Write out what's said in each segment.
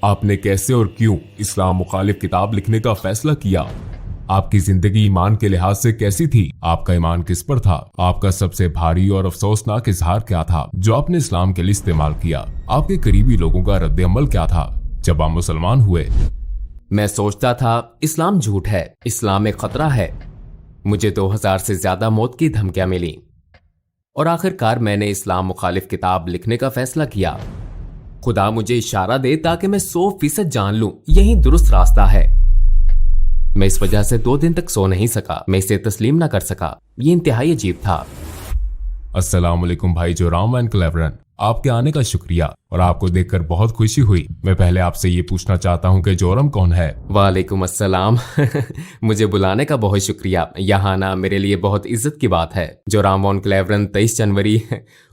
आपने कैसे और क्यों इस्लाम मुखालिफ किताब लिखने का फैसला किया? आपकी जिंदगी ईमान के लिहाज से कैसी थी? आपका ईमान किस पर था? आपका सबसे भारी और अफसोसनाक इजहार क्या था जो आपने इस्लाम के लिए इस्तेमाल किया? आपके करीबी लोगों का रद्द अमल क्या था जब आप मुसलमान हुए? मैं सोचता था इस्लाम झूठ है, इस्लाम एक खतरा है। मुझे 2000 से ज्यादा मौत की धमकियां मिली और आखिरकार मैंने इस्लाम मुखालिफ किताब लिखने का फैसला किया। खुदा मुझे इशारा दे ताकि मैं 100% जान लूं यही दुरुस्त रास्ता है। मैं इस वजह से 2 दिन तक सो नहीं सका। मैं इसे तस्लीम ना कर सका। ये इंतहाई अजीब था। अस्सलाम वालेकुम भाई जोराम एंड क्लेवरन, आपके आने का शुक्रिया और आपको देखकर बहुत खुशी हुई। मैं पहले आपसे ये पूछना चाहता हूँ कि जोरम कौन है? वालेकुम अस्सलाम। मुझे बुलाने का बहुत शुक्रिया। यहाँ आना मेरे लिए बहुत इज्जत की बात है। जोराम वॉन क्लेवरन 23 जनवरी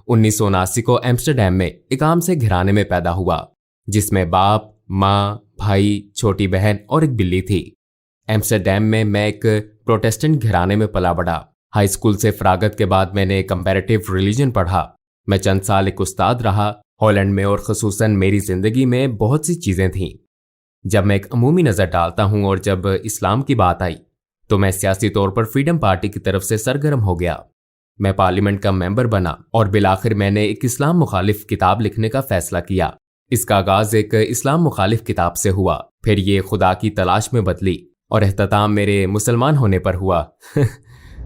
1979 को एम्स्टरडैम में एक आम से घराने में पैदा हुआ जिसमें बाप, माँ, भाई, छोटी बहन और एक बिल्ली थी। एम्स्टरडैम में मैं एक प्रोटेस्टेंट घराने में पला बढ़ा। हाई स्कूल से फरागत के बाद मैंने कंपैरेटिव रिलीजन पढ़ा। मैं चंद साल एक उस्ताद रहा हॉलैंड में और खसूसन मेरी जिंदगी में बहुत सी चीजें थीं। जब मैं एक अमूमी नजर डालता हूं और जब इस्लाम की बात आई तो मैं सियासी तौर पर फ्रीडम पार्टी की तरफ से सरगर्म हो गया। मैं पार्लियामेंट का मेंबर बना और बिलाखिर मैंने एक इस्लाम मुखालिफ किताब लिखने का फैसला किया। इसका आगाज एक इस्लाम मुखालिफ किताब से हुआ, फिर ये खुदा की तलाश में बदली और एहतताम मेरे मुसलमान होने पर हुआ।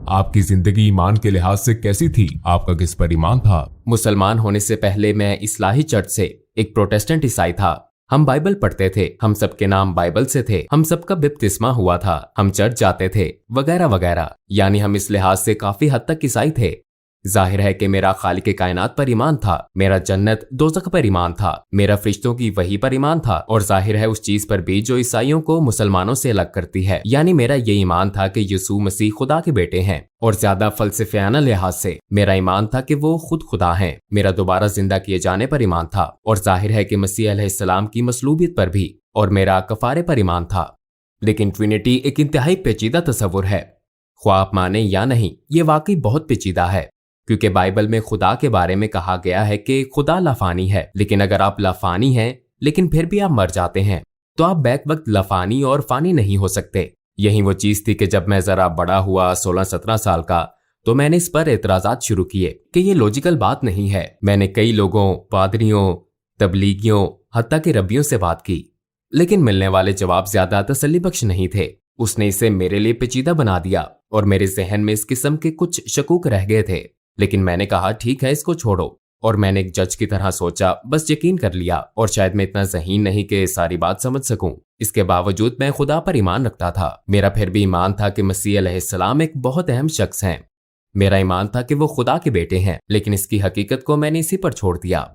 आपकी जिंदगी ईमान के लिहाज से कैसी थी? आपका किस पर ईमान था? मुसलमान होने से पहले मैं इस्लाही चर्च से एक प्रोटेस्टेंट ईसाई था। हम बाइबल पढ़ते थे, हम सबके नाम बाइबल से थे, हम सबका बपतिस्मा हुआ था, हम चर्च जाते थे वगैरह वगैरह। यानी हम इस लिहाज से काफी हद तक ईसाई थे। जाहिर है कि मेरा खालिक कायनात पर ईमान था, मेरा जन्नत दोज़ख पर ईमान था, मेरा फरिश्तों की वही पर ईमान था और जाहिर है उस चीज पर भी जो ईसाइयों को मुसलमानों से अलग करती है। यानी मेरा ये ईमान था कि यीशु मसीह खुदा के बेटे हैं और ज्यादा फलसफियाना लिहाज से मेरा ईमान था कि वो खुद खुदा हैं। मेरा दोबारा जिंदा किए जाने पर ईमान था और जाहिर है कि मसीह अलैहिस्सलाम की मसलूबियत पर भी, और मेरा कफारे पर ईमान था। लेकिन ट्रिनिटी एक इंतहाई पेचीदा तस्वुर है। ख्वाह आप माने या नहीं, ये वाकई बहुत पेचीदा है क्योंकि बाइबल में खुदा के बारे में कहा गया है कि खुदा लाफानी है। लेकिन अगर आप लाफानी हैं लेकिन फिर भी आप मर जाते हैं तो आप बैक वक्त लाफानी और फानी नहीं हो सकते। यही वो चीज थी कि जब मैं जरा बड़ा हुआ 16-17 साल का तो मैंने इस पर एतराजात शुरू किए कि ये लॉजिकल बात नहीं है। मैंने कई लोगों, पादरियों, तबलीगियों, हत्ता के रब्बियों से बात की लेकिन मिलने वाले जवाब ज्यादा तसल्ली बख्श नहीं थे। उसने इसे मेरे लिए पेचीदा बना दिया और मेरे जहन में इस किस्म के कुछ शकूक रह गए थे। लेकिन मैंने कहा ठीक है, इसको छोड़ो। और मैंने एक जज की तरह सोचा, बस यकीन कर लिया। और शायद मैं इतना ज़हीन नहीं कि सारी बात समझ सकूं। इसके बावजूद मैं खुदा पर ईमान रखता था। मेरा फिर भी ईमान था कि मसीह अलैहिस्सलाम एक बहुत अहम शख्स हैं। मेरा ईमान था कि वो खुदा के बेटे हैं, लेकिन इसकी हकीकत को मैंने इसी पर छोड़ दिया।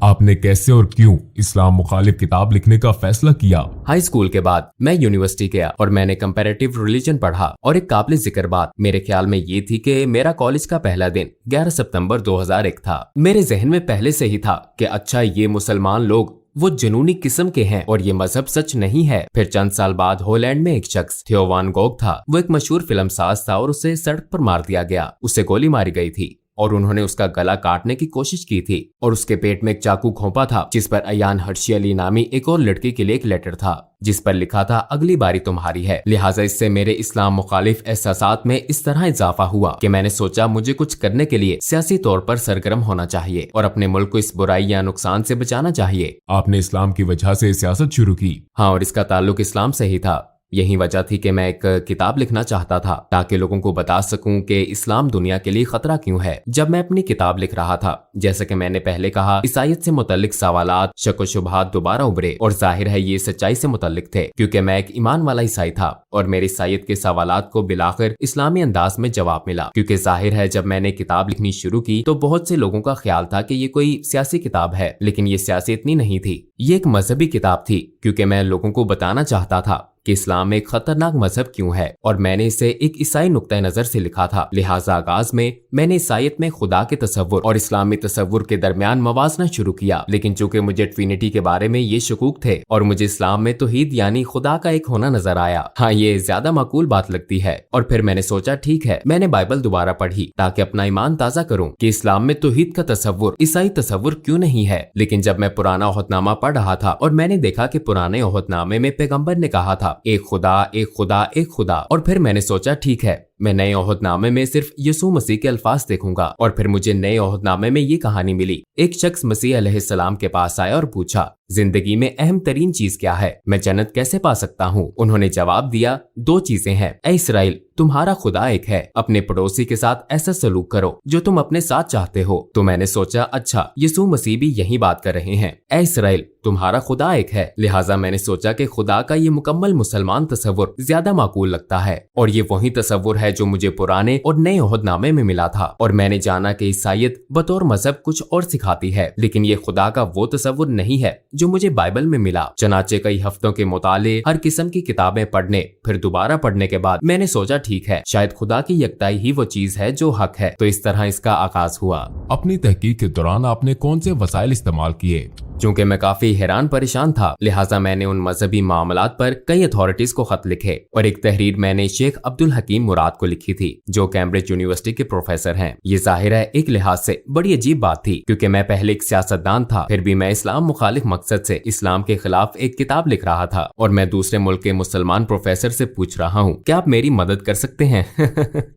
आपने कैसे और क्यों इस्लाम मुखालिफ किताब लिखने का फैसला किया? हाई स्कूल के बाद मैं यूनिवर्सिटी गया और मैंने कंपैरेटिव रिलीजन पढ़ा और एक काबिल जिक्र बात मेरे ख्याल में ये थी कि मेरा कॉलेज का पहला दिन 11 सितंबर 2001 था। मेरे जहन में पहले से ही था कि अच्छा, ये मुसलमान लोग वो जुनूनी किस्म के हैं और ये मजहब सच नहीं है। फिर चंद साल बाद हॉलैंड में एक शख्स थियो वान गोग था। वो एक मशहूर फिल्म साज था और उसे सड़क पर मार दिया गया। उसे गोली मारी गई थी और उन्होंने उसका गला काटने की कोशिश की थी और उसके पेट में एक चाकू घोंपा था जिस पर अयान हर्शी अली नामी एक और लड़की के लिए एक लेटर था जिस पर लिखा था अगली बारी तुम्हारी है। लिहाजा इससे मेरे इस्लाम मुखालिफ एहसासात में इस तरह इजाफा हुआ कि मैंने सोचा मुझे कुछ करने के लिए सियासी तौर पर सरगर्म होना चाहिए और अपने मुल्क को इस बुराई या नुकसान से बचाना चाहिए। आपने इस्लाम की वजह से सियासत शुरू की? हाँ, और इसका ताल्लुक इस्लाम से ही था। यही वजह थी कि मैं एक किताब लिखना चाहता था ताकि लोगों को बता सकूं कि इस्लाम दुनिया के लिए खतरा क्यों है। जब मैं अपनी किताब लिख रहा था, जैसा कि मैंने पहले कहा, ईसाईयत से मुतल्लिक सवालात, शक व शुबहात दोबारा उभरे और जाहिर है ये सच्चाई से मुतल्लिक थे क्योंकि मैं एक ईमान वाला ईसाई था और मेरे ईसाईयत के सवालात को बिलाखिर इस्लामी अंदाज में जवाब मिला। क्योंकि जाहिर है जब मैंने किताब लिखनी शुरू की तो बहुत से लोगों का ख्याल था कि ये कोई सियासी किताब है, लेकिन ये सियासी इतनी नहीं थी। ये एक मजहबी किताब थी क्योंकि मैं लोगों को बताना चाहता था कि इस्लाम एक खतरनाक मजहब क्यों है, और मैंने इसे एक ईसाई नुक्ता नजर से लिखा था। लिहाजा आगाज में मैंने ईसाईयत में खुदा के तसव्वुर और इस्लामी तसव्वुर के दरमियान मवाजना शुरू किया। लेकिन चूंकि मुझे ट्रिनिटी के बारे में ये शकूक थे और मुझे इस्लाम में तौहीद यानी खुदा का एक होना नजर आया, हाँ ये ज्यादा माकूल बात लगती है। और फिर मैंने सोचा ठीक है, मैंने बाइबल दोबारा पढ़ी ताकि अपना ईमान ताजा करूं कि इस्लाम में तौहीद का तसव्वुर ईसाई तसव्वुर क्यों नहीं है। लेकिन जब मैं पुराना ओहदनामा पढ़ रहा था और मैंने देखा कि पुराने ओहदनामे में पैगंबर ने कहा था एक खुदा एक खुदा एक खुदा, और फिर मैंने सोचा ठीक है, मैं नए ओहदनामे में सिर्फ यीशु मसीह के अल्फाज देखूंगा। और फिर मुझे नए ओहदनामे में ये कहानी मिली। एक शख्स मसीह अलैहिस्सलाम के पास आया और पूछा जिंदगी में अहम तरीन चीज क्या है, मैं जन्नत कैसे पा सकता हूँ। उन्होंने जवाब दिया 2 चीजें हैं, ऐ इसराइल तुम्हारा खुदा एक है, अपने पड़ोसी के साथ ऐसा सलूक करो जो तुम अपने साथ चाहते हो। तो मैंने सोचा अच्छा यीशु मसीह भी यही बात कर रहे हैं, ऐ इसराइल तुम्हारा खुदा एक है। लिहाजा मैंने सोचा कि खुदा का ये मुकम्मल मुसलमान तसव्वुर ज्यादा माकूल लगता है, और ये वही तसव्वुर है जो मुझे पुराने और नए ओहदनामे में मिला था। और मैंने जाना कि ईसाईयत बतौर मजहब कुछ और सिखाती है, लेकिन ये खुदा का वो तसव्वुर नहीं है जो मुझे बाइबल में मिला। चनाचे कई हफ्तों के मुताले, हर किस्म की किताबें पढ़ने फिर दोबारा पढ़ने के बाद मैंने सोचा ठीक है, शायद खुदा की यकताई ही वो चीज है जो हक है। तो इस तरह इसका आगाज हुआ। अपनी तहकीक के दौरान आपने कौन से वसाइल इस्तेमाल किए? चूंकि मैं काफी हैरान परेशान था, लिहाजा मैंने उन मजहबी मामलात पर कई अथॉरिटीज को खत लिखे, और एक तहरीर मैंने शेख अब्दुल हकीम मुराद को लिखी थी जो कैम्ब्रिज यूनिवर्सिटी के प्रोफेसर हैं। ये जाहिर है एक लिहाज से बड़ी अजीब बात थी, क्योंकि मैं पहले एक सियासतदान था, फिर भी मैं इस्लाम मुखालिफ मकसद से इस्लाम के खिलाफ एक किताब लिख रहा था, और मैं दूसरे मुल्क के मुसलमान प्रोफेसर से पूछ रहा हूँ क्या आप मेरी मदद कर सकते हैं।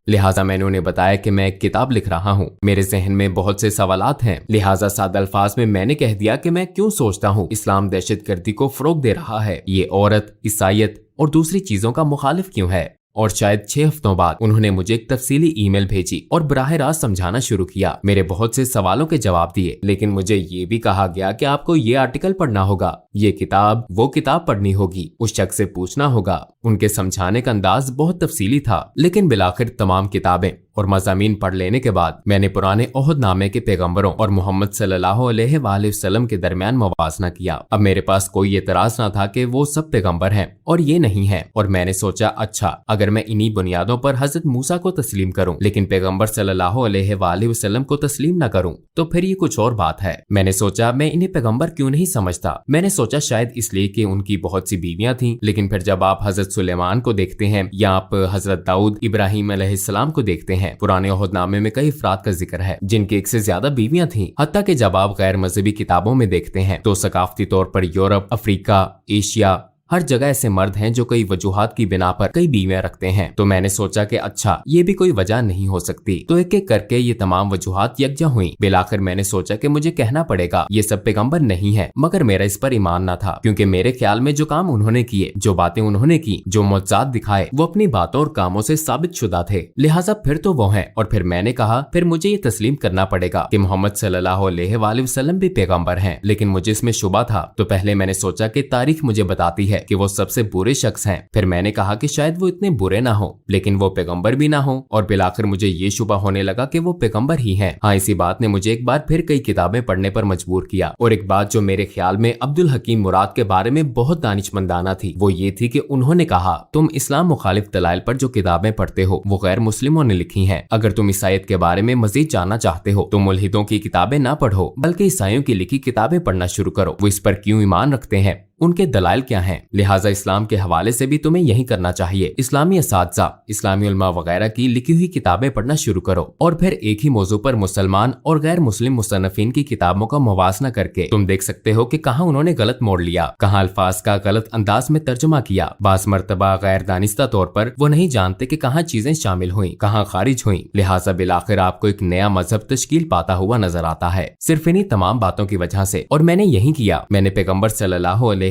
लिहाजा मैंने उन्हें बताया कि मैं एक किताब लिख रहा हूँ, मेरे जहन में बहुत से सवालात हैं। लिहाजा सादा अल्फाज में मैंने कह दिया कि मैं क्यों सोचता हूँ इस्लाम दहशतगर्दी को फरोग दे रहा है, ये औरत, ईसाईयत और दूसरी चीजों का मुखालिफ क्यों है। और शायद 6 हफ्तों बाद उन्होंने मुझे एक तफसीली ईमेल भेजी और बराह रास्त समझाना शुरू किया। मेरे बहुत से सवालों के जवाब दिए, लेकिन मुझे ये भी कहा गया कि आपको ये आर्टिकल पढ़ना होगा, ये किताब वो किताब पढ़नी होगी, उस शख्स से पूछना होगा। उनके समझाने का अंदाज बहुत तफसीली था, लेकिन बिलाखिर तमाम किताबें और मज़ामीन पढ़ लेने के बाद मैंने पुराने ओहदनामे के पैगंबरों और मोहम्मद सल्लल्लाहु अलैहि वसल्लम के दरमियान मवाजना किया। अब मेरे पास कोई एतराज ना था कि वो सब पैगंबर हैं और ये नहीं है, और मैंने सोचा अच्छा अगर मैं इन्हीं बुनियादों पर हजरत मूसा को तस्लीम करूं लेकिन पैगंबर सल्लल्लाहु अलैहि वसल्लम को तस्लीम न करूं तो फिर ये कुछ और बात है। मैंने सोचा मैं इन्हें पैगंबर क्यों नहीं समझता। मैंने सोचा शायद इसलिए कि उनकी बहुत सी बीवियां थीं, लेकिन फिर जब आप हजरत सुलेमान को देखते हैं या आप हजरत दाऊद इब्राहिम अलैहिस्सलाम को देखते हैं, पुराने ओहदनामे में कई अफराद का जिक्र है जिनकी 1 से ज्यादा बीवियां थीं। हत्ता कि जब आप गैर मजहबी किताबों में देखते हैं तो सकाफती तौर पर यूरोप, अफ्रीका, एशिया, हर जगह ऐसे मर्द हैं जो कई वजूहात की बिना पर कई बीवियां रखते हैं। तो मैंने सोचा कि अच्छा ये भी कोई वजह नहीं हो सकती। तो एक एक करके ये तमाम वजूहात यकजा हुई। बिलाखिर मैंने सोचा कि मुझे कहना पड़ेगा ये सब पैगंबर नहीं है, मगर मेरा इस पर ईमान न था, क्योंकि मेरे ख्याल में जो काम उन्होंने किए, जो बातें उन्होंने की, जो मौजज़ात दिखाए, वो अपनी बातों और कामों से साबित शुदा थे। लिहाजा फिर तो वो है। और फिर मैंने कहा फिर मुझे ये तस्लीम करना पड़ेगा कि मोहम्मद सल्लल्लाहु अलैहि वसल्लम भी पैगंबर हैं। लेकिन मुझे इसमें शुबा था। तो पहले मैंने सोचा कि तारीख मुझे बताती है कि वो सबसे बुरे शख्स हैं। फिर मैंने कहा कि शायद वो इतने बुरे ना हो, लेकिन वो पैगंबर भी ना हो। और बिलाखिर मुझे ये शुबा होने लगा कि वो पैगंबर ही हैं। हाँ, इसी बात ने मुझे एक बार फिर कई किताबें पढ़ने पर मजबूर किया। और एक बात जो मेरे ख्याल में अब्दुल हकीम मुराद के बारे में बहुत दानिशमंदाना थी, वो ये थी कि उन्होंने कहा तुम इस्लाम मुखालिफ दलाइल पर जो किताबें पढ़ते हो वो गैर मुस्लिमों ने लिखी हैं। अगर तुम ईसाईयत के बारे में मजीद जानना चाहते हो तो मुल्हिदों की किताबें ना पढ़ो, बल्कि ईसाइयों की लिखी किताबें पढ़ना शुरू करो। वो इस पर क्यों ईमान रखते हैं, उनके दलाइल क्या हैं। लिहाजा इस्लाम के हवाले से भी तुम्हें यही करना चाहिए। इस्लामी असातिज़ा, इस्लामी उलमा वगैरह की लिखी हुई किताबें पढ़ना शुरू करो, और फिर एक ही मौजू पर मुसलमान और गैर मुस्लिम मुसन्नफीन की किताबों का मुवाजना करके तुम देख सकते हो कि कहाँ उन्होंने गलत मोड़ लिया, कहाँ अल्फाज का गलत अंदाज में तर्जुमा किया। बास मर्तबा गैर दानिस्ता तौर पर वो नहीं जानते कि कहाँ चीजें शामिल हुई, कहाँ खारिज हुई। लिहाजा बिलाखिर आपको एक नया मजहब तश्कील पाता हुआ नजर आता है सिर्फ इन्हीं तमाम बातों की वजह से। और मैंने यही किया। मैंने पैगंबर सल्लल्लाहु अलैहि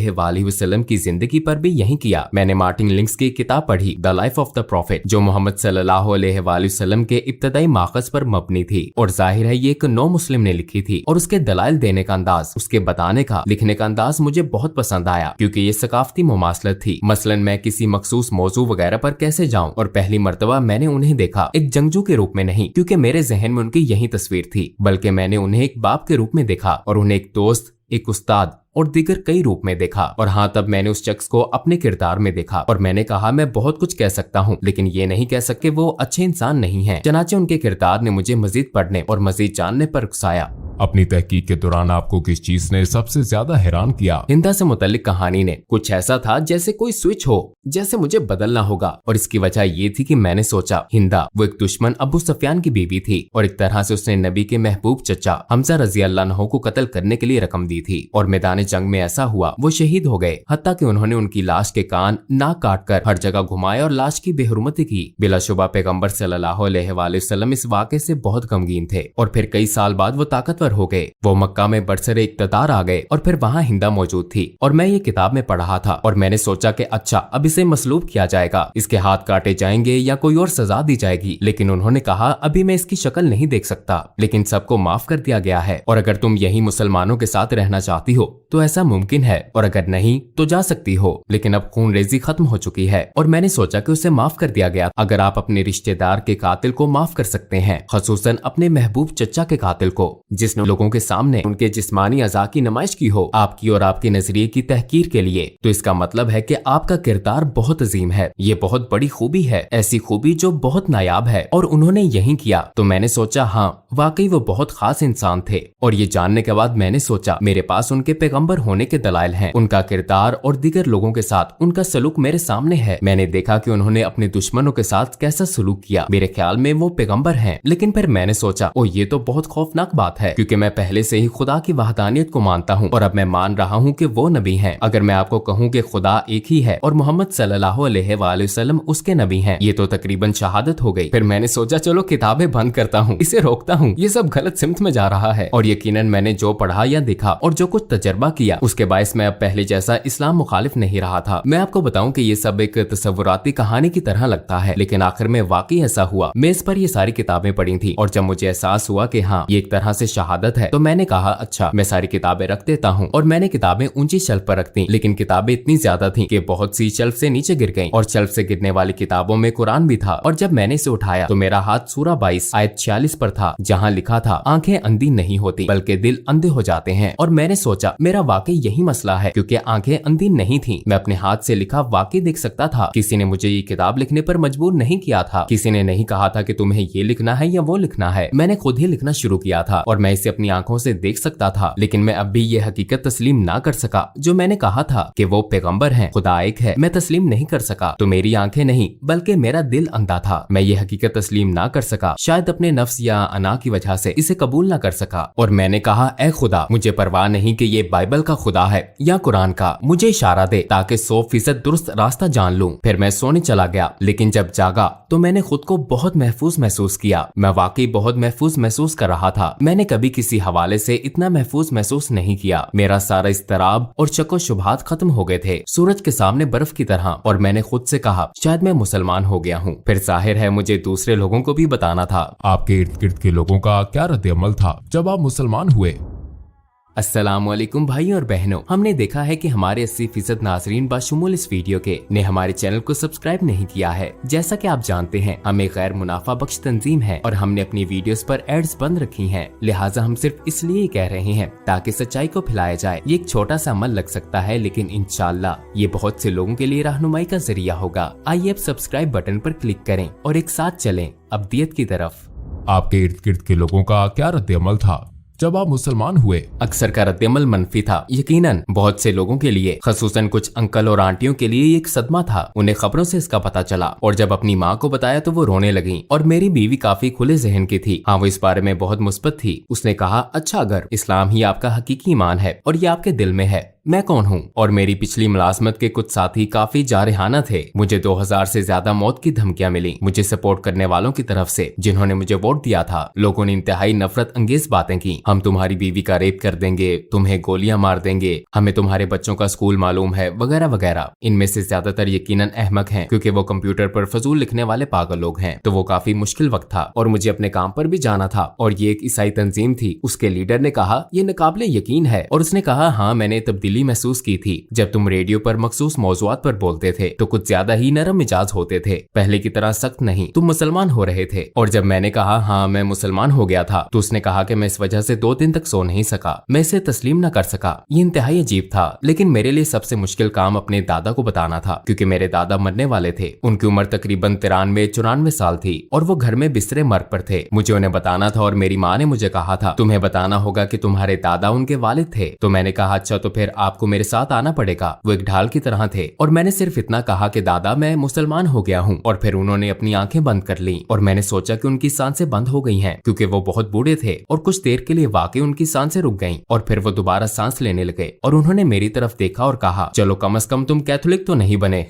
वसल्लम की जिंदगी पर भी यही किया। मैंने मार्टिन लिंक्स की किताब पढ़ी the life of the profit, जो मोहम्मद सल्लल्लाहु अलैहि वसल्लम के इब्तदाई माखज़ पर मबनी थी। और जाहिर है ये एक नो मुस्लिम ने लिखी थी, और उसके दलाइल देने का अंदाज, उसके बताने का, लिखने का अंदाज मुझे बहुत पसंद आया, क्योंकि ये सकाफती मुमासलत थी। मसलन मैं किसी मखसूस मौजू वगैरह पर कैसे जाऊं, और पहली मर्तबा मैंने उन्हें देखा एक जंगजू के रूप में नहीं, क्योंकि मेरे जहन में उनकी यही तस्वीर थी, बल्कि मैंने उन्हें एक बाप के रूप में देखा और उन्हें एक दोस्त, एक उस्ताद और दीगर कई रूप में देखा। और हाँ, तब मैंने उस शख्स को अपने किरदार में देखा और मैंने कहा मैं बहुत कुछ कह सकता हूँ लेकिन ये नहीं कह सकते वो अच्छे इंसान नहीं है। चनाचे उनके किरदार ने मुझे मजीद पढ़ने और मजीद जानने पर उकसाया। अपनी तहकीक के दौरान आपको किस चीज ने सबसे ज्यादा हैरान किया? हिंदा से मुतल्लिक कहानी ने कुछ ऐसा था जैसे कोई स्विच हो, जैसे मुझे बदलना होगा। और इसकी वजह ये थी कि मैंने सोचा हिंदा वो एक दुश्मन अबू सुफियान की बीवी थी और एक तरह से उसने नबी के महबूब चचा हमजा रजी अल्लाह अन्हु को कत्ल करने के लिए रकम दी थी। और मैदान जंग में ऐसा हुआ वो शहीद हो गए, हत्ता कि उन्होंने उनकी लाश के कान नाक काट कर हर जगह घुमाए और लाश की बेहुरमती की। बिलाशुबा पैगम्बर सल्लल्लाहु अलैहि वसल्लम इस वाक़े से बहुत गमगीन थे और फिर कई साल बाद वो ताकतवर हो गए। वो मक्का में बरसरे इक़्तिदार आ गए और फिर वहाँ हिंदा मौजूद थी और मैं ये किताब में पढ़ रहा था और मैंने सोचा कि अच्छा अब इसे मसलूब किया जाएगा, इसके हाथ काटे जाएंगे या कोई और सजा दी जाएगी। लेकिन उन्होंने कहा अभी मैं इसकी शक्ल नहीं देख सकता, लेकिन सबको माफ कर दिया गया है और अगर तुम यही मुसलमानों के साथ रहना चाहती हो तो ऐसा मुमकिन है और अगर नहीं तो जा सकती हो, लेकिन अब खून रेजी खत्म हो चुकी है। और मैंने सोचा कि उसे माफ कर दिया गया। अगर आप अपने रिश्तेदार के कातिल को माफ कर सकते हैं, खसूसन अपने महबूब चचा के कातिल को जिसने लोगों के सामने उनके जिस्मानी अज़ा की नुमाइश की हो आपकी और आपके नजरिए की तहकीर के लिए, तो इसका मतलब है कि आपका किरदार बहुत अजीम है। ये बहुत बड़ी खूबी है, ऐसी खूबी जो बहुत नायाब है और उन्होंने यही किया। तो मैंने सोचा हाँ वाकई वो बहुत खास इंसान थे। और ये जानने के बाद मैंने सोचा मेरे पास उनके पैगंबर होने के दलाइल हैं। उनका किरदार और दीगर लोगों के साथ उनका सलूक मेरे सामने है। मैंने देखा कि उन्होंने अपने दुश्मनों के साथ कैसा सलूक किया। मेरे ख्याल में वो पैगंबर हैं। लेकिन फिर मैंने सोचा ओ ये तो बहुत खौफनाक बात है, क्योंकि मैं पहले से ही खुदा की वहदानियत को मानता हूँ और अब मैं मान रहा हूँ कि वो नबी हैं। अगर मैं आपको कहूँ कि खुदा एक ही है और मोहम्मद सल्लल्लाहु अलैहि वसल्लम उसके नबी हैं, ये तो तकरीबन शहादत हो गई। फिर मैंने सोचा चलो किताबें बंद करता हूँ, इसे रोकता हूँ, ये सब गलत सिमत में जा रहा है। और यकीनन मैंने जो पढ़ा या देखा और जो कुछ तजर्बा किया उसके बायस मैं अब पहले जैसा इस्लाम मुखालिफ नहीं रहा था। मैं आपको बताऊं कि ये सब एक तसव्वुराती कहानी की तरह लगता है, लेकिन आखिर में वाकई ऐसा हुआ। मैं इस पर ये सारी किताबें पढ़ी थी और जब मुझे एहसास हुआ कि हाँ ये एक तरह से शहादत है, तो मैंने कहा अच्छा मैं सारी किताबें रख देता हूँ। और मैंने किताबें ऊंची शेल्फ पर रख दी, लेकिन किताबें इतनी ज्यादा थी कि बहुत सी शेल्फ से नीचे गिर गईं और शेल्फ से गिरने वाली किताबों में कुरान भी था। और जब मैंने इसे उठाया तो मेरा हाथ सूरा 22 आयत 46 पर था, जहाँ लिखा था आंखें अंधी नहीं होती बल्कि दिल अंधे हो जाते हैं। और मैंने सोचा मेरा वाकई यही मसला है, क्योंकि आंखें अंधी नहीं थी। मैं अपने हाथ से लिखा वाकई देख सकता था। किसी ने मुझे ये किताब लिखने पर मजबूर नहीं किया था। किसी ने नहीं कहा था कि तुम्हें ये लिखना है या वो लिखना है। मैंने खुद ही लिखना शुरू किया था और मैं इसे अपनी आंखों से देख सकता था। लेकिन मैं अब भी ये हकीकत तस्लीम ना कर सका जो मैंने कहा था कि वो पैगंबर हैं, खुदा एक है। मैं तस्लीम नहीं कर सका। तो मेरी आंखें नहीं बल्कि मेरा दिल अंधा था। मैं ये हकीकत तस्लीम ना कर सका, शायद अपने नफ्स या अना की वजह से इसे कबूल ना कर सका। और मैंने कहा ऐ खुदा, मुझे परवाह नहीं कि ये बाइबल का खुदा है या कुरान का, मुझे इशारा दे ताकि 100% दुरुस्त रास्ता जान लूं। फिर मैं सोने चला गया, लेकिन जब जागा तो मैंने खुद को बहुत महफूज महसूस किया। मैं वाकई बहुत महफूज महसूस कर रहा था। मैंने कभी किसी हवाले से इतना महफूज महसूस नहीं किया। मेरा सारा इस्तराब और शक व शुबहात खत्म हो गए थे, सूरज के सामने बर्फ की तरह। और मैंने खुद से कहा शायद मैं मुसलमान हो गया हूँ। फिर जाहिर है मुझे दूसरे लोगों को भी बताना था। आपके इर्द गिर्द के लोगों का क्या रद्द अमल था जब आप मुसलमान हुए? अस्सलामुअलैकुम भाई और बहनों, हमने देखा है कि हमारे 80% नाजरीन बाशुमूल इस वीडियो के ने हमारे चैनल को सब्सक्राइब नहीं किया है। जैसा कि आप जानते हैं हम एक गैर मुनाफा बख्श तंजीम है और हमने अपनी वीडियोस पर एड्स बंद रखी हैं। लिहाजा हम सिर्फ इसलिए कह रहे हैं ताकि सच्चाई को फैलाया जाए। ये एक छोटा सा अमल लग सकता है, लेकिन इंशाअल्लाह ये बहुत से लोगों के लिए रहनुमाई का जरिया होगा। आइए अब सब्सक्राइब बटन पर क्लिक करें और एक साथ चलें अब्दियत की तरफ। आपके इर्द गिर्द के लोगों का क्या रद्द अमल था जब आप मुसलमान हुए? अक्सर का रद्दअमल मनफी था। यकीनन बहुत से लोगों के लिए, खसूसन कुछ अंकल और आंटियों के लिए एक सदमा था। उन्हें खबरों से इसका पता चला और जब अपनी माँ को बताया तो वो रोने लगी। और मेरी बीवी काफी खुले जहन की थी। हाँ, वो इस बारे में बहुत मुस्बत थी। उसने कहा अच्छा अगर इस्लाम ही आपका हकीकी ईमान है और ये आपके दिल में है, मैं कौन हूँ? और मेरी पिछली मुलाजमत के कुछ साथी काफी जारहाना थे। मुझे 2000 से ज्यादा मौत की धमकियां मिली मुझे सपोर्ट करने वालों की तरफ से जिन्होंने मुझे वोट दिया था। लोगों ने इंतहाई नफरत अंगेज बातें की। हम तुम्हारी बीवी का रेप कर देंगे, तुम्हें गोलियां मार देंगे, हमें तुम्हारे बच्चों का स्कूल मालूम है, वगैरह वगैरह। इनमें से ज्यादातर यकीनन अहमक हैं, क्योंकि वो कंप्यूटर पर फजूल लिखने वाले पागल लोग हैं। तो वो काफी मुश्किल वक्त था और मुझे अपने काम पर भी जाना था। और ये एक ईसाई तंजीम थी। उसके लीडर ने कहा ये नाकाबिले यकीन है और उसने कहा हाँ मैंने तब्दीली तब्दीली महसूस की थी। जब तुम रेडियो पर मखसूस मौज़ूआत पर बोलते थे तो कुछ ज्यादा ही नरम मिजाज होते थे, पहले की तरह सख्त नहीं। तुम मुसलमान हो रहे थे। और जब मैंने कहा हाँ मैं मुसलमान हो गया था तो उसने कहा कि मैं इस वजह से 2 दिन तक सो नहीं सका, मैं इसे तस्लीम न कर सका। ये इंतहाई अजीब था, लेकिन मेरे लिए सबसे मुश्किल काम अपने दादा को बताना था, क्योंकि मेरे दादा मरने वाले थे। उनकी उम्र तकरीबन 93-94 साल थी और वो घर में बिस्तरे मर्ग पर थे। मुझे उन्हें बताना था और मेरी माँ ने मुझे कहा था तुम्हें बताना होगा कि तुम्हारे दादा उनके वालिद थे। तो मैंने कहा अच्छा तो फिर आपको मेरे साथ आना पड़ेगा। वो एक ढाल की तरह थे और मैंने सिर्फ इतना कहा कि दादा मैं मुसलमान हो गया हूँ, और फिर उन्होंने अपनी आंखें बंद कर ली और मैंने सोचा कि उनकी सांसें बंद हो गई हैं, क्योंकि वो बहुत बूढ़े थे। और कुछ देर के लिए वाकई उनकी सांसें रुक गईं और फिर वो दोबारा सांस लेने लगे और उन्होंने मेरी तरफ देखा और कहा चलो कम से कम तुम कैथोलिक तो नहीं बने।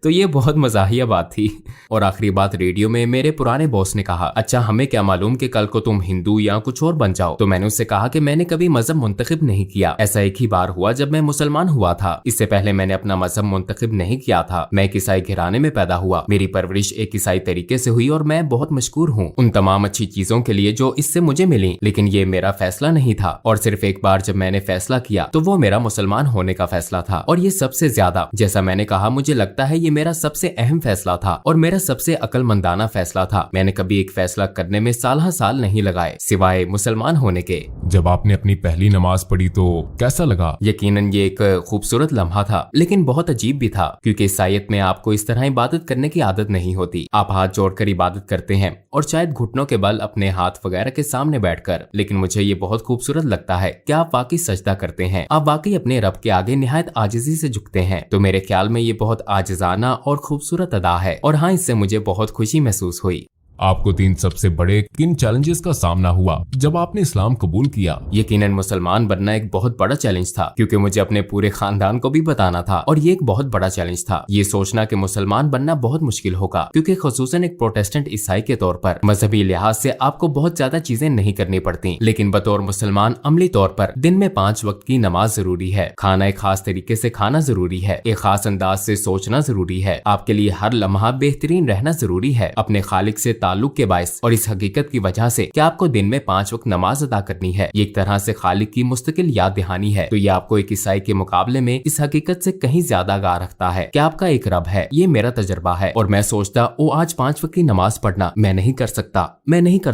तो ये बहुत मजाहिया बात थी। और आखिरी बात रेडियो में मेरे पुराने बॉस ने कहा अच्छा हमें क्या मालूम कि कल को तुम हिंदू या कुछ और बन जाओ। तो मैंने उससे कहा कि मैंने कभी मजहब मुंतखब नहीं किया, ऐसा एक ही बार हुआ जब मैं मुसलमान हुआ था। इससे पहले मैंने अपना मजहब मुंतखब नहीं किया था। मैं एक ईसाई घराने में पैदा हुआ, मेरी परवरिश एक ईसाई तरीके से हुई और मैं बहुत मशकूर हूँ उन तमाम अच्छी चीजों के लिए जो इससे मुझे मिली। लेकिन ये मेरा फैसला नहीं था, और सिर्फ एक बार जब मैंने फैसला किया तो वो मेरा मुसलमान होने का फैसला था। और ये सबसे ज्यादा, जैसा मैंने कहा, मुझे लगता है ये मेरा सबसे अहम फैसला था और मेरा सबसे अक्लमंदाना फैसला था। मैंने कभी एक फैसला करने में साल नहीं लगाए सिवाय मुसलमान होने के। जब आपने अपनी पहली नमाज पढ़ी तो कैसा लगा? यकीनन ये एक खूबसूरत लम्हा था, लेकिन बहुत अजीब भी था, क्योंकि ईसाईयत में आपको इस तरह इबादत करने की आदत नहीं होती। आप हाथ जोड़कर इबादत करते हैं और शायद घुटनों के बल अपने हाथ वगैरह के सामने बैठकर। लेकिन मुझे ये बहुत खूबसूरत लगता है कि आप वाकई सजदा करते हैं, आप वाकई अपने रब के आगे निहायत आजिजी से झुकते हैं। तो मेरे ख्याल में ये बहुत आजिजाना और खूबसूरत अदा है, और हाँ इससे मुझे बहुत खुशी महसूस हुई। आपको 3 सबसे बड़े किन चैलेंजेस का सामना हुआ जब आपने इस्लाम कबूल किया? यकीनन मुसलमान बनना एक बहुत बड़ा चैलेंज था, क्योंकि मुझे अपने पूरे खानदान को भी बताना था, और ये एक बहुत बड़ा चैलेंज था ये सोचना कि मुसलमान बनना बहुत मुश्किल होगा, क्योंकि खुसूसन एक प्रोटेस्टेंट ईसाई के तौर पर मजहबी लिहाज से आपको बहुत ज्यादा चीजें नहीं करनी पड़ती, लेकिन बतौर मुसलमान अमली तौर पर दिन में 5 वक्त की नमाज जरूरी है, खाना एक खास तरीके से खाना जरूरी है, एक खास अंदाज से सोचना जरूरी है, आपके लिए हर लम्हा बेहतरीन रहना जरूरी है अपने खालिक से ताल्लुक के बायस, और इस हकीकत की वजह से कि आपको दिन में 5 वक्त नमाज अदा करनी है। ये एक तरह से खालिक की मुस्तकिल याद दहानी है। तो ये आपको एक ईसाई के मुकाबले में इस हकीकत से कहीं ज्यादा आगाह रखता है कि आपका एक रब है। ये मेरा तजर्बा है, और मैं सोचता ओ आज 5 वक्त की नमाज पढ़ना मैं नहीं कर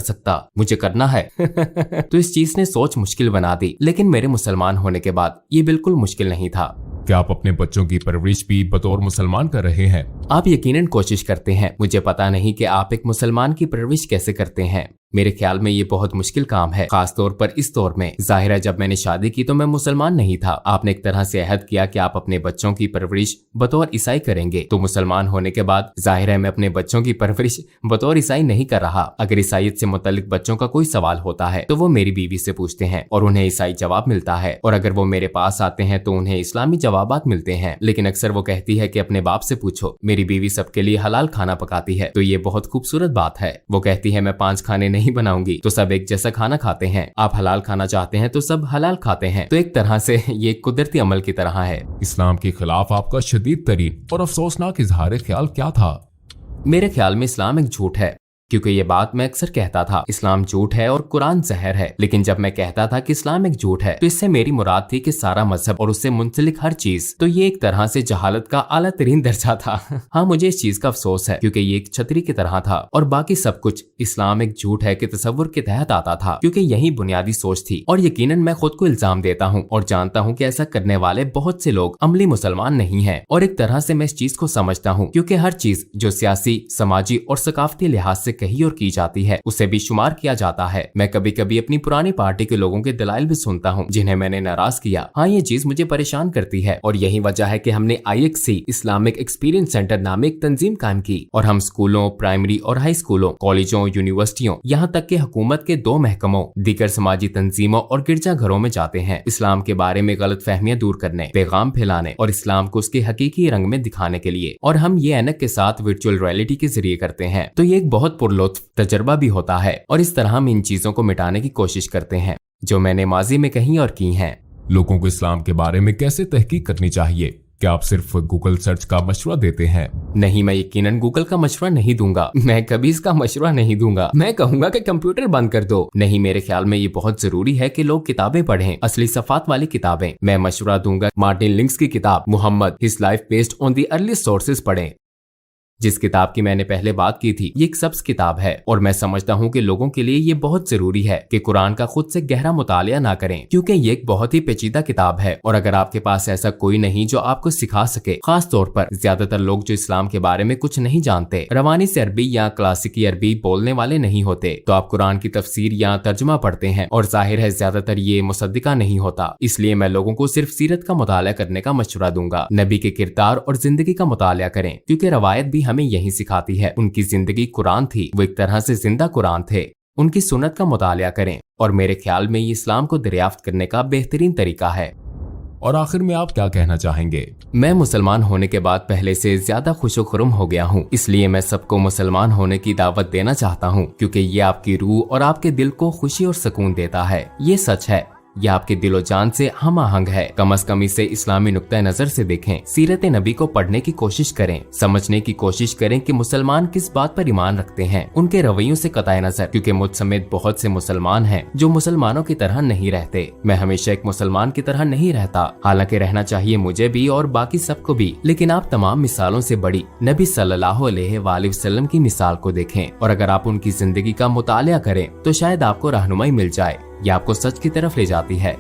सकता, मुझे करना है। तो इस चीज ने सोच मुश्किल बना दी, लेकिन मेरे मुसलमान होने के बाद ये बिल्कुल मुश्किल नहीं था। क्या आप अपने बच्चों की परवरिश भी बतौर मुसलमान कर रहे हैं? आप यकीनन कोशिश करते हैं। मुझे पता नहीं कि आप एक मुसलमान की परवरिश कैसे करते हैं। मेरे ख्याल में ये बहुत मुश्किल काम है, खास तौर पर इस दौर में। जाहिर है जब मैंने शादी की तो मैं मुसलमान नहीं था। आपने एक तरह से अहद किया कि आप अपने बच्चों की परवरिश बतौर ईसाई करेंगे, तो मुसलमान होने के बाद जाहिर है मैं अपने बच्चों की परवरिश बतौर ईसाई नहीं कर रहा। अगर ईसाईयत से मुतल्लिक बच्चों का कोई सवाल होता है तो वो मेरी बीवी से पूछते हैं और उन्हें ईसाई जवाब मिलता है, और अगर वो मेरे पास आते हैं तो उन्हें इस्लामी जवाबात मिलते हैं। लेकिन अक्सर वो कहती है कि अपने बाप से पूछो। मेरी बीवी सबके लिए हलाल खाना पकाती है, तो ये बहुत खूबसूरत बात है। वो कहती है मैं 5 खाने नहीं बनाऊंगी तो सब एक जैसा खाना खाते हैं। आप हलाल खाना चाहते हैं तो सब हलाल खाते हैं। तो एक तरह से ये कुदरती अमल की तरह है। इस्लाम के खिलाफ आपका शदीद तरीन और अफसोसनाक इजहार ख्याल क्या था? मेरे ख्याल में इस्लाम एक झूठ है, क्योंकि ये बात मैं अक्सर कहता था इस्लाम झूठ है और कुरान जहर है। लेकिन जब मैं कहता था कि इस्लाम एक झूठ है तो इससे मेरी मुराद थी कि सारा मजहब और उससे मुंसलिक हर चीज। तो ये एक तरह से जहालत का आला तरीन दर्जा था। हाँ मुझे इस चीज का अफसोस है, क्योंकि ये एक छतरी की तरह था और बाकी सब कुछ इस्लाम एक झूठ है कि तसव्वुर के तहत आता था, क्योंकि यही बुनियादी सोच थी। और यकीनन मैं खुद को इल्जाम देता हूँ और जानता हूँ कि ऐसा करने वाले बहुत से लोग अमली मुसलमान नहीं है। और एक तरह से मैं इस चीज को समझता हूँ, क्योंकि हर चीज जो सियासी, समाजी और सकाफती लिहाज से कही और की जाती है उसे भी शुमार किया जाता है। मैं कभी कभी अपनी पुरानी पार्टी के लोगों के दलाइल भी सुनता हूँ जिन्हें मैंने नाराज किया। हाँ ये चीज मुझे परेशान करती है, और यही वजह है कि हमने IXC इस्लामिक एक्सपीरियंस सेंटर नामे एक तंजीम कायम की, और हम स्कूलों, प्राइमरी और हाई स्कूलों, कॉलेजों, यूनिवर्सिटियों, यहाँ तक कि हुकूमत के 2 महकमों, दीगर समाजी तंजीमों और गिरजा घरों में जाते हैं इस्लाम के बारे में गलत फहमियां दूर करने, पैगाम फैलाने और इस्लाम को उसके हकीकी रंग में दिखाने के लिए। और हम ये ऐनक के साथ वर्चुअल रियलिटी के जरिए करते हैं। तो ये एक बहुत पुरलुत्फ तजर्बा भी होता है, और इस तरह हम इन चीजों को मिटाने की कोशिश करते हैं जो मैंने माजी में कही और की हैं। लोगों को इस्लाम के बारे में कैसे तहकीक करनी चाहिए? क्या आप सिर्फ गूगल सर्च का मशवरा देते हैं? नहीं, मैं यकीनन गूगल का मशवरा नहीं दूंगा। मैं कभी इसका मशवरा नहीं दूंगा। मैं कहूंगा कि कंप्यूटर बंद कर दो। नहीं, मेरे ख्याल में ये बहुत जरूरी है कि लोग किताबें पढ़ें, असली सफात वाली किताबें। मैं मशवरा दूंगा मार्टिन लिंक्स की किताब Muhammad his life based on the early sources पढ़ें। जिस किताब की मैंने पहले बात की थी, ये एक सब्ज किताब है और मैं समझता हूँ कि लोगों के लिए ये बहुत जरूरी है कि कुरान का खुद से गहरा मुतालिया ना करें, क्योंकि ये एक बहुत ही पेचीदा किताब है। और अगर आपके पास ऐसा कोई नहीं जो आपको सिखा सके, खास तौर पर ज्यादातर लोग जो इस्लाम के बारे में कुछ नहीं जानते, रवानी से अरबी या क्लासिकी अरबी बोलने वाले नहीं होते, तो आप कुरान की तफसीर या तर्जुमा पढ़ते हैं और जाहिर है ज्यादातर ये मुसद्दिका नहीं होता। इसलिए मैं लोगों को सिर्फ सीरत का मुतालिया करने का मशवरा दूंगा। नबी के किरदार और जिंदगी का मुतालिया करें, क्योंकि रवायत भी हमें यही सिखाती है। उनकी जिंदगी कुरान थी, वो एक तरह से जिंदा कुरान थे। उनकी सुन्नत का मुतालिया करें और मेरे ख्याल में ये इस्लाम को दरियाफ्त करने का बेहतरीन तरीका है। और आखिर में आप क्या कहना चाहेंगे? मैं मुसलमान होने के बाद पहले से ज्यादा खुशो-खुरुम हो गया हूँ, इसलिए मैं सबको मुसलमान होने की दावत देना चाहता हूँ, क्योंकि ये आपकी रूह और आपके दिल को खुशी और सुकून देता है। ये सच है, यह आपके दिलो जान से हम आहंग है। कम अज कम इसे इस्लामी नुक्ता नजर से देखें, सीरत नबी को पढ़ने की कोशिश करें, समझने की कोशिश करें कि मुसलमान किस बात पर ईमान रखते हैं, उनके रवैयों से कताए नजर, क्योंकि मुझ समेत बहुत से मुसलमान हैं जो मुसलमानों की तरह नहीं रहते। मैं हमेशा एक मुसलमान की तरह नहीं रहता, हालांकि रहना चाहिए मुझे भी और बाकी सबको भी, लेकिन आप तमाम मिसालों से बड़ी नबी सल्लल्लाहु अलैहि वसल्लम की मिसाल को देखें और अगर आप उनकी जिंदगी का मुतालिया करें तो शायद आपको रहनुमाई मिल जाए। ये आपको सच की तरफ ले जाती है।